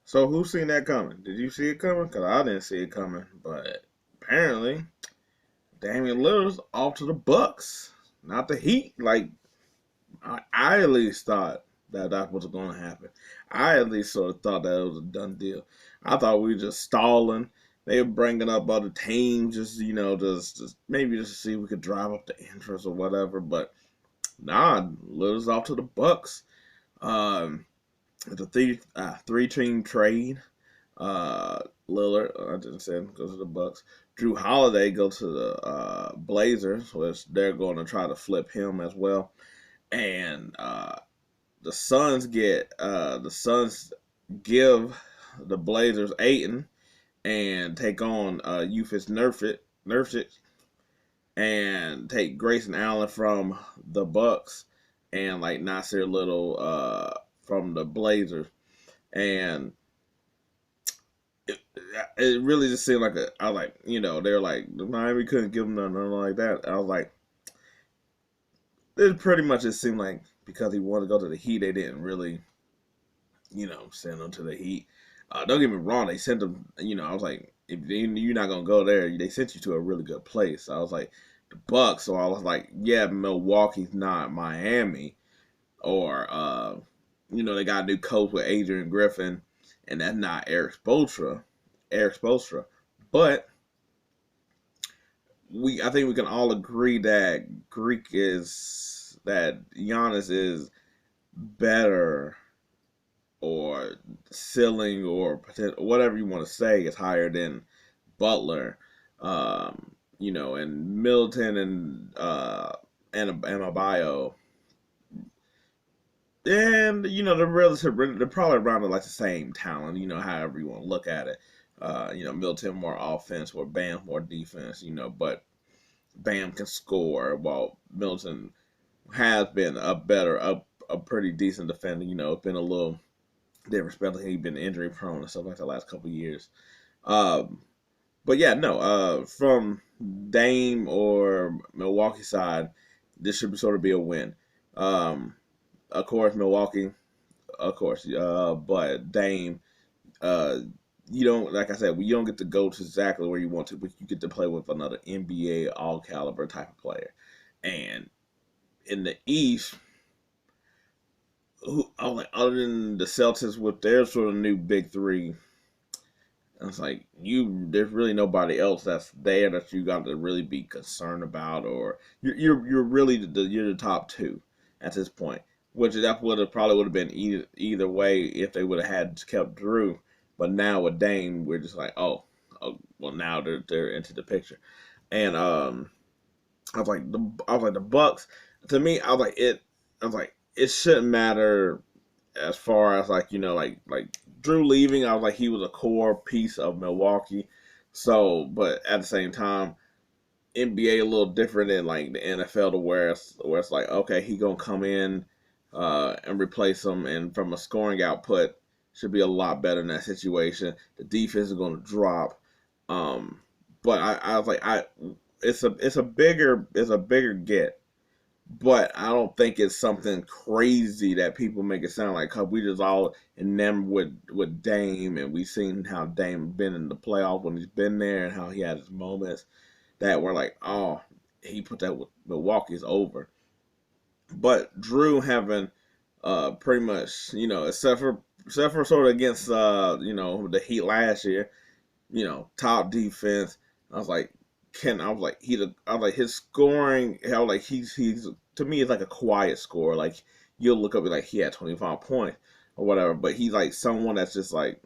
So who seen that coming? Did you see it coming? Cause I didn't see it coming. But apparently, Dame Lillard's off to the Bucks, not the Heat. Like I at least thought that that was going to happen. I at least sort of thought that it was a done deal. I thought we were just stalling. They were bringing up other teams, just maybe just to see if we could drive up the interest or whatever. But nah, Lillard's off to the Bucks. Um, it's a three team trade. Uh, Lillard, I didn't say him, goes to the Bucks. Drew Holiday goes to the Blazers, which they're going to try to flip him as well. And the Suns give the Blazers Ayton and take on Ufus Nurkic and take Grayson Allen from the Bucks and like Nasir Little from the Blazers. And it, it really just seemed like I was like, they're like, Miami couldn't give them nothing like that. I was like, it pretty much just seemed like because he wanted to go to the Heat, they didn't really, send him to the Heat. Don't get me wrong, they sent him, I was like, if you're not going to go there, they sent you to a really good place. I was like, the Bucks, so I was like, yeah, Milwaukee's not Miami. Or, they got a new coach with Adrian Griffin, and that's not Eric Spoelstra. But I think we can all agree that Giannis is better, or ceiling, or potential, whatever you want to say, is higher than Butler, and Middleton and Adebayo. And they're probably around like the same talent, however you want to look at it. Middleton more offense, or Bam more defense, but Bam can score, while Middleton has been a pretty decent defender. It's been a little different, especially he's been injury prone and stuff like the last couple of years. Um, but yeah, no, from Dame or Milwaukee side, this should sort of be a win. Um, of course, Milwaukee, of course, but Dame, uh, you don't, like I said, you don't get to go to exactly where you want to, but you get to play with another NBA all caliber type of player. And in the East, other than the Celtics with their sort of new big three, it's like there's really nobody else that's there that you got to really be concerned about, or you're really you're the top two at this point, which that would have been either way if they would have had kept Drew, but now with Dame, we're just like, oh well, now they're into the picture. And I was like the Bucks. To me, I was like it shouldn't matter as far as like like Drew leaving. I was like he was a core piece of Milwaukee. So, but at the same time, NBA a little different than like the NFL, to where it's like, okay, he gonna come in and replace him, and from a scoring output should be a lot better in that situation. The defense is gonna drop. But I was like, it's a bigger get, but I don't think it's something crazy that people make it sound like. Cause we just all enamored with Dame, and we've seen how Dame been in the playoff when he's been there, and how he had his moments that were like, oh, he put that with Milwaukee's over. But Drew having pretty much, except for sort of against the Heat last year, top defense. I was like, I was like his scoring. I was like he's to me it's like a quiet score. Like you'll look up and like he had 25 points or whatever, but he's like someone that's just like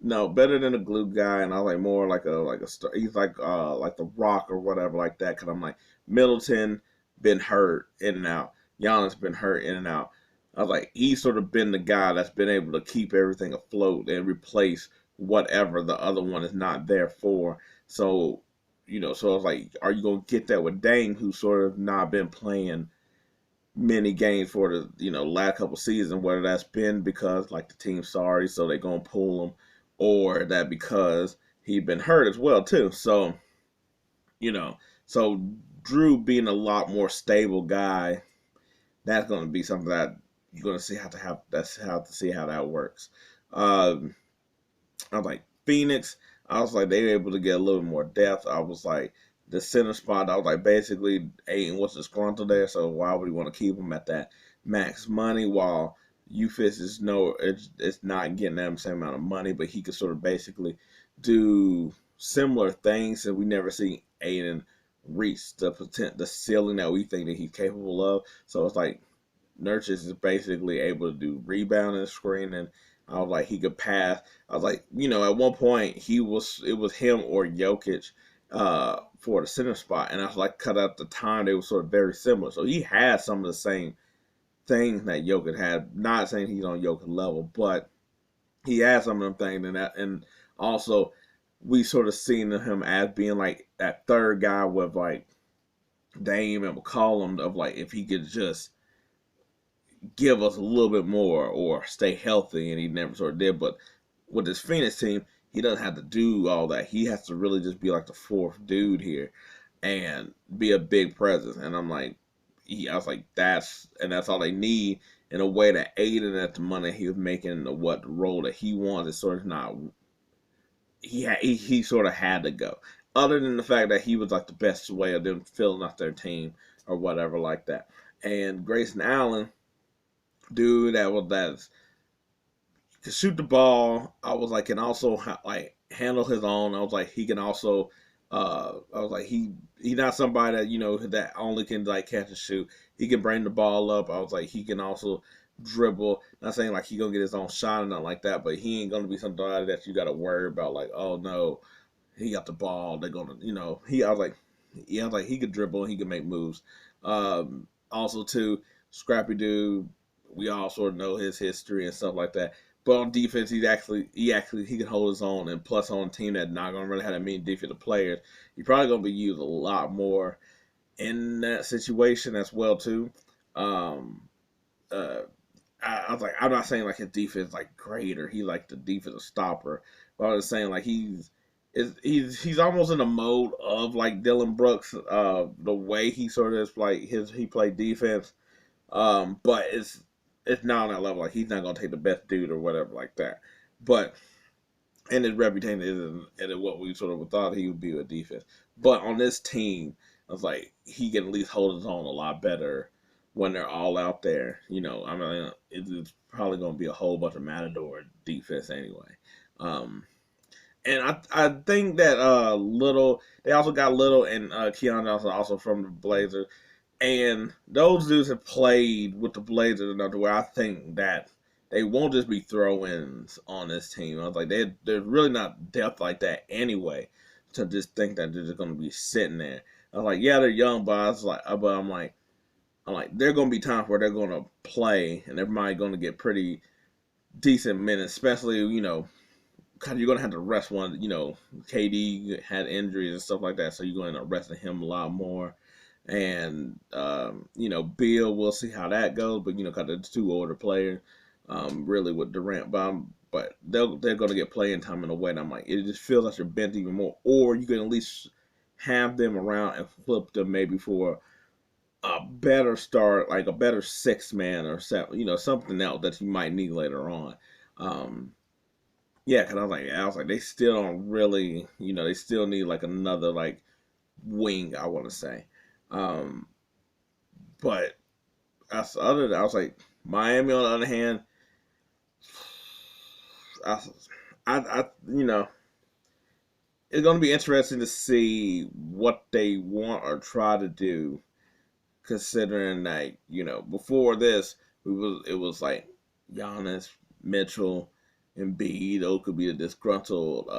no better than a glue guy. And I was like more like a star. He's like the Rock or whatever like that. Cause I'm like Middleton been hurt in and out. Giannis been hurt in and out. I was like, he's sort of been the guy that's been able to keep everything afloat and replace whatever the other one is not there for. So, so I was like, are you going to get that with Dame, who's sort of not been playing many games for the, last couple seasons, whether that's been because like the team's sorry, so they're going to pull him, or that because he been hurt as well, too. So, you know, so Drew being a lot more stable guy, that's going to be something that you're gonna see how that works. Um, I was like Phoenix. I was like they were able to get a little more depth. I was like the center spot. I was like basically Ayton was disgruntled there, so why would we want to keep him at that max money while UFIS is it's not getting that same amount of money, but he could sort of basically do similar things, and we never see Ayton reach the ceiling that we think that he's capable of. So it's like Nurkic is basically able to do rebound and screening. I was like, he could pass. I was like, at one point it was him or Jokic for the center spot, and I was like, cut out the time they were sort of very similar. So he had some of the same things that Jokic had. Not saying he's on Jokic level, but he had some of them things, and also we sort of seen him as being like that third guy with like Dame and McCollum of like if he could just give us a little bit more or stay healthy, and he never sort of did. But with this Phoenix team, he doesn't have to do all that. He has to really just be like the fourth dude here and be a big presence. And I'm like, I was like, that's all they need in a way that Ayton at the money he was making, the role that he wants is sort of not. He sort of had to go. Other than the fact that he was like the best way of them filling out their team or whatever like that. And Grayson Allen, dude, that could shoot the ball. I was like, can also like handle his own. I was like, he can also. I was like, he's not somebody that that only can like catch and shoot. He can bring the ball up. I was like, he can also dribble. Not saying like he gonna get his own shot or nothing like that, but he ain't gonna be somebody that you got to worry about. Like, oh no, he got the ball. They're gonna, he. I was like, yeah, I was like, he could dribble and he could make moves. Also, too, scrappy dude. We all sort of know his history and stuff like that. But on defense, he can hold his own, and plus on a team that's not gonna really have that many defensive players, he's probably gonna be used a lot more in that situation as well too. Um, uh, I was like, I'm not saying like his defense is like great or he's like the defensive stopper, but I was saying like he's almost in the mode of like Dylan Brooks, the way he sort of is like he played defense, but it's not on that level. Like he's not gonna take the best dude or whatever like that. But and his reputation isn't what we sort of thought he would be with defense. But on this team, I was like he can at least hold his own a lot better when they're all out there. I mean, it's probably gonna be a whole bunch of Matador defense anyway. And I think that Little they also got Little and Keon Johnson also from the Blazers. And those dudes have played with the Blazers enough to where I think that they won't just be throw-ins on this team. I was like, they're really not depth like that anyway. To just think that they're just going to be sitting there. I was like, yeah, they're young, but I'm like, they're going to be times where they're going to play, and everybody's going to get pretty decent minutes, especially because you're going to have to rest one. KD had injuries and stuff like that, so you're going to rest him a lot more. And Bill, we'll see how that goes, but because it's two older players, really with Durant, but they're going to get playing time in a way. And I'm like, it just feels like you're bent even more, or you can at least have them around and flip them maybe for a better start, like a better 6-man or 7, something else that you might need later on. Yeah, because I was like, they still don't really, they still need like another like wing, I want to say. But as other than I was like Miami on the other hand, I it's going to be interesting to see what they want or try to do, considering that before this it was like Giannis, Mitchell, and Embiid. Those could be the disgruntled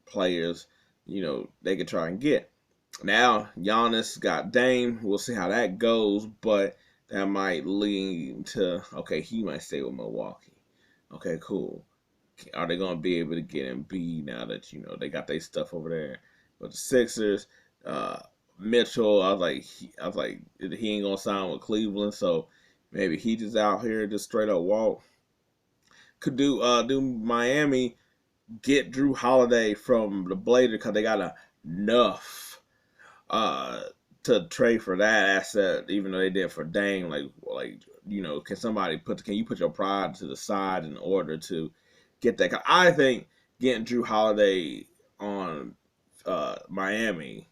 players they could try and get. Now, Giannis got Dame. We'll see how that goes, but that might lead to, okay, he might stay with Milwaukee. Okay, cool. Are they going to be able to get Embiid now that, they got their stuff over there? But the Sixers, Mitchell, I was like, he ain't going to sign with Cleveland, so maybe he just out here just straight up walk. Could do Miami get Drew Holiday from the Blazers because they got enough to trade for that asset, even though they did for Dame, like can somebody can you put your pride to the side in order to get that? 'Cause I think getting Drew Holiday on Miami,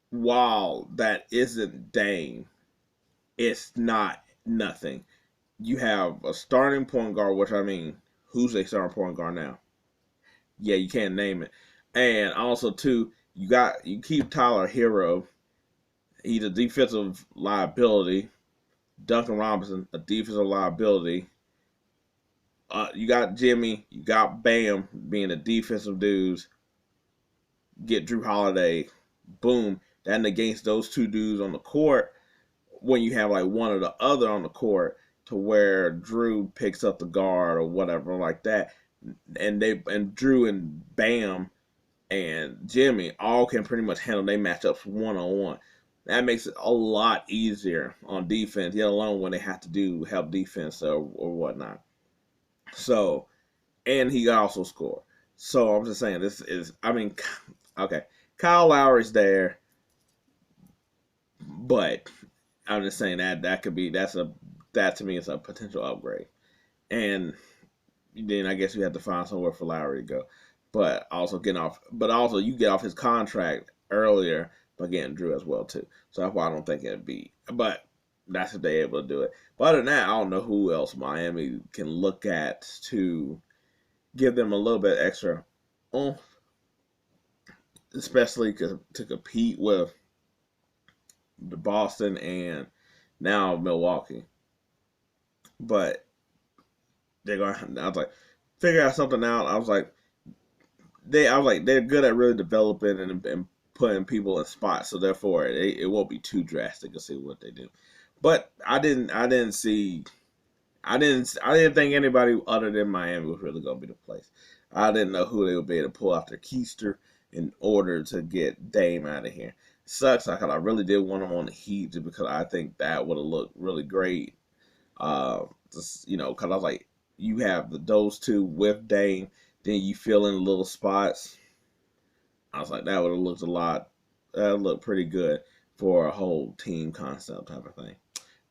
while that isn't Dame, it's not nothing. You have a starting point guard, which I mean, who's a starting point guard now? Yeah, you can't name it. And also too, you keep Tyler Hero. He's a defensive liability. Duncan Robinson, a defensive liability. You got Jimmy, you got Bam being the defensive dudes. Get Drew Holiday, boom. That negates those two dudes on the court. When you have like one or the other on the court, to where Drew picks up the guard or whatever like that, and Drew and Bam and Jimmy all can pretty much handle their matchups one on one. That makes it a lot easier on defense, yet alone when they have to do help defense or whatnot. So, and he also score. So I'm just saying, this is, I mean, okay, Kyle Lowry's there, but I'm just saying that could be that to me is a potential upgrade. And then I guess you have to find somewhere for Lowry to go. But also you get off his contract earlier by getting Drew as well too. So that's why I don't think it'd be. But that's if they're able to do it. But other than that, I don't know who else Miami can look at to give them a little bit extra oomph, especially to compete with the Boston and now Milwaukee. But I was like, figure out something out. I was like, they're good at really developing and putting people in spots, so therefore it won't be too drastic to see what they do. But I didn't think anybody other than Miami was really gonna be the place. I didn't know who they would be able to pull after Keister in order to get Dame out of here. Sucks because I really did want him on the Heat just because I think that would have looked really great. Because I was like, you have those two with Dame, then you fill in little spots. I was like, that would have looked that looked pretty good for a whole team concept type of thing.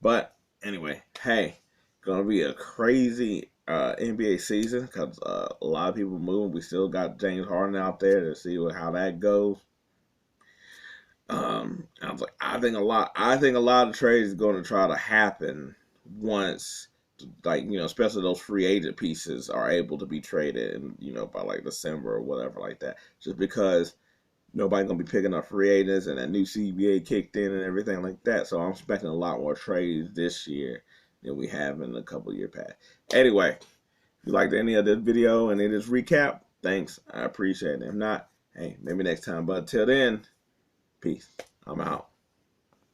But anyway, hey, gonna be a crazy NBA season because a lot of people moving. We still got James Harden out there to see how that goes. I was like, I think a lot of trades is going to try to happen once, like, especially those free agent pieces are able to be traded, and by like December or whatever like that. Just because nobody's gonna be picking up free agents, and that new CBA kicked in and everything like that. So I'm expecting a lot more trades this year than we have in a couple year past. Anyway, if you liked any of this video and this recap, thanks. I appreciate it. If not, hey, maybe next time. But until then, peace. I'm out.